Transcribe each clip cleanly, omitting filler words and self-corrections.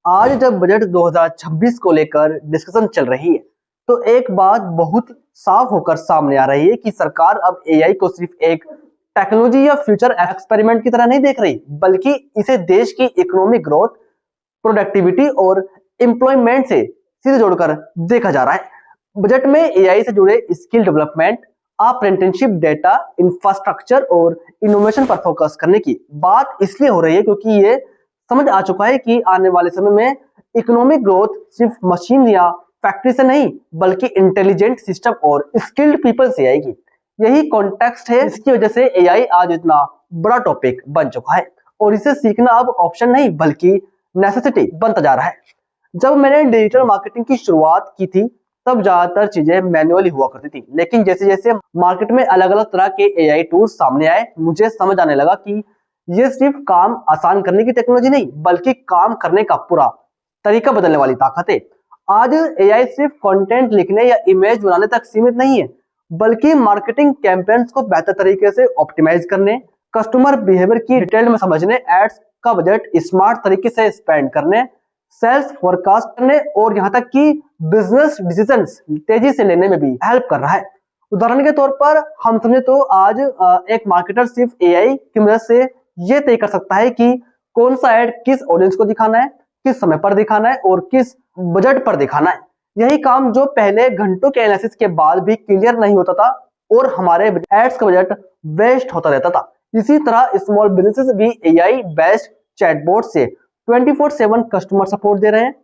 आज जब बजट 2026 को लेकर डिस्कशन चल रही है, तो एक बात बहुत साफ होकर सामने आ रही है कि सरकार अब एआई को सिर्फ एक टेक्नोलॉजी या फ्यूचर एक्सपेरिमेंट की तरह नहीं देख रही, बल्कि इसे देश की इकोनॉमिक ग्रोथ, प्रोडक्टिविटी और एम्प्लॉयमेंट से सीधे जोड़कर देखा जा रहा है। बजट में एआई से जुड़े skill development, apprenticeship, data infrastructure और इनोवेशन पर फोकस करने की बात इसलिए हो रही है क्योंकि ये समझ आ चुका है कि आने वाले समय में इकोनॉमिक ग्रोथ सिर्फ मशीन या फैक्ट्री से नहीं, बल्कि इंटेलिजेंट सिस्टम और स्किल्ड पीपल से आएगी। यही कॉन्टेक्स्ट है, इसकी वजह से एआई आज इतना बड़ा टॉपिक बन चुका है और इसे सीखना अब ऑप्शन नहीं बल्कि नेसेसिटी बनता जा रहा है। जब मैंने डिजिटल मार्केटिंग की शुरुआत की थी, तब ज्यादातर चीजें मैन्युअली हुआ करती थी, लेकिन जैसे जैसे मार्केट में अलग अलग तरह के एआई टूल्स सामने आए, मुझे समझ आने लगा कि ये सिर्फ काम आसान करने की टेक्नोलॉजी नहीं, बल्कि काम करने का पूरा तरीका बदलने वाली ताकत है। आज एआई सिर्फ कंटेंट लिखने या इमेज बनाने तक सीमित नहीं है, बल्कि मार्केटिंग कैंपेन्स को बेहतर तरीके से ऑप्टिमाइज करने, कस्टमर बिहेवियर की डिटेल में समझने, एड्स का बजट स्मार्ट तरीके से स्पेंड करने, सेल्स फोरकास्ट करने और यहाँ तक कि बिजनेस डिसीजंस तेजी से लेने में भी हेल्प कर रहा है। उदाहरण के तौर पर हम समझे तो आज एक मार्केटर सिर्फ एआई की मदद से ये तय कर सकता है कि कौन सा एड किस ऑडियंस को दिखाना है, किस समय पर दिखाना है और किस बजट पर दिखाना है। यही काम जो पहले घंटों के एनालिसिस के बाद भी क्लियर नहीं होता था और हमारे एड्स का बजट वेस्ट होता रहता था। इसी तरह स्मॉल बिजनेसेस भी एआई बेस्ड चैटबॉट से 24/7 कस्टमर सपोर्ट दे रहे हैं।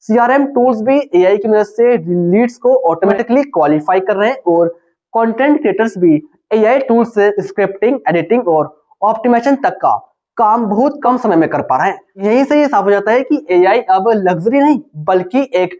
सीआरएम टूल्स भी एआई की मदद से लीड्स को ऑटोमेटिकली क्वालिफाई कर रहे हैं और कंटेंट क्रिएटर्स भी एआई टूल्स से स्क्रिप्टिंग, एडिटिंग और ऑप्टिमाइजेशन तक का काम बहुत कम समय में कर पा रहे हैं। यहीं से ये साफ हो जाता है कि एआई अब लग्जरी नहीं बल्कि एक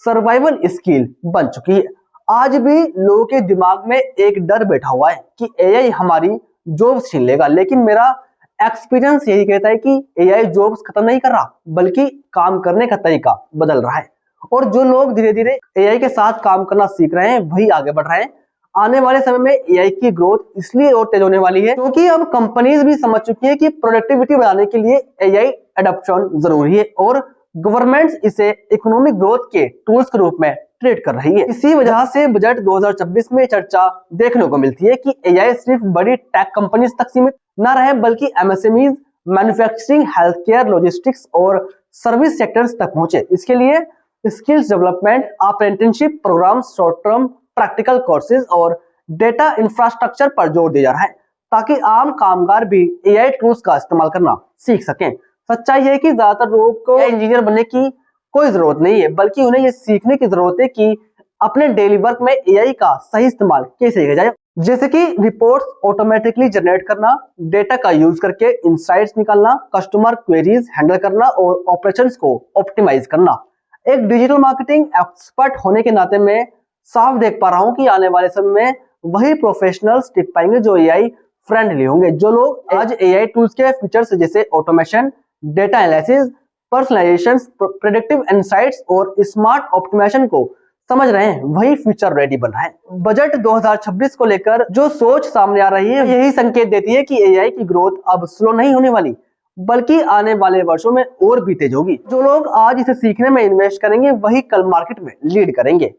सर्वाइवल स्किल बन चुकी है। आज भी लोगों के दिमाग में एक डर बैठा हुआ है कि एआई हमारी जॉब्स छीन लेगा, लेकिन मेरा एक्सपीरियंस यही कहता है कि एआई जॉब्स खत्म नहीं कर रहा, बल्कि काम करने का तरीका बदल रहा है। और जो लोग धीरे धीरे एआई के साथ काम करना सीख रहे हैं, वही आगे बढ़ रहे हैं। आने वाले समय में एआई की ग्रोथ इसलिए और तेज होने वाली है क्योंकि अब कंपनीज भी समझ चुकी है कि प्रोडक्टिविटी बढ़ाने के लिए एआई एडॉप्शन जरूरी है और गवर्नमेंट्स इसे इकोनॉमिक ग्रोथ के टूल्स के रूप में ट्रीट कर रही है। इसी वजह से बजट 2026 में चर्चा देखने को मिलती है कि एआई सिर्फ बड़ी टेक कंपनीज तक सीमित न रहे, बल्कि MSMEs, manufacturing, health care, logistics और सर्विस सेक्टर्स तक पहुंचे। इसके लिए skills development, apprenticeship programme, short term practical courses और डेटा इंफ्रास्ट्रक्चर पर जोर दिया जा रहा है ताकि आम कामगार भी एआई टूल्स का इस्तेमाल करना सीख सकें। सच्चाई है कि ज्यादातर लोगों को इंजीनियर बनने की कोई जरूरत नहीं है, बल्कि उन्हें यह सीखने की जरूरत है कि अपने डेली वर्क में एआई का सही इस्तेमाल कैसे किया जाए। जैसे कि रिपोर्ट्स ऑटोमेटिकली जनरेट करना, डेटा का यूज करके इंसाइट्स निकालना, कस्टमर क्वेरीज हैंडल करना और ऑपरेशंस को ऑप्टिमाइज करना। एक डिजिटल मार्केटिंग एक्सपर्ट होने के नाते मैं साफ देख पा रहा हूं कि आने वाले समय में वही प्रोफेशनल्स टिक पाएंगे जो एआई फ्रेंडली होंगे। जो लोग आज एआई टूल्स के फीचर्स जैसे automation, data analysis, personalisation, predictive insights और स्मार्ट ऑप्टिमाइजेशन को समझ रहे हैं, वही फ्यूचर रेडी बन रहा है। बजट 2026 को लेकर जो सोच सामने आ रही है, यही संकेत देती है कि एआई की ग्रोथ अब स्लो नहीं होने वाली, बल्कि आने वाले वर्षों में और भी तेज होगी। जो लोग आज इसे सीखने में इन्वेस्ट करेंगे, वही कल मार्केट में लीड करेंगे।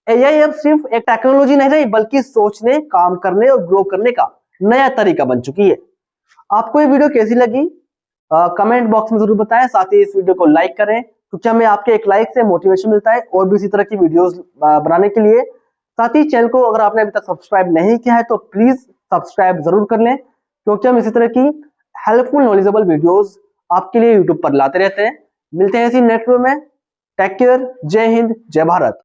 एआई अब सिर्फ एक टेक्नोलॉजी नहीं रही, बल्कि सोचने, काम करने और ग्रो करने का नया तरीका बन चुकी है। आपको ये वीडियो कैसी लगी कमेंट बॉक्स में जरूर बताएं। साथ ही इस वीडियो को लाइक करें क्योंकि हमें आपके एक लाइक से मोटिवेशन मिलता है और भी इसी तरह की वीडियोस बनाने के लिए। साथ ही चैनल को अगर आपने अभी तक सब्सक्राइब नहीं किया है तो प्लीज सब्सक्राइब जरूर कर लें, क्योंकि हम इसी तरह की हेल्पफुल नॉलेजेबल वीडियोस आपके लिए यूट्यूब पर लाते रहते हैं। मिलते हैं इसी नेक्स्ट वीडियो में। टेक केयर, जय हिंद, जय भारत।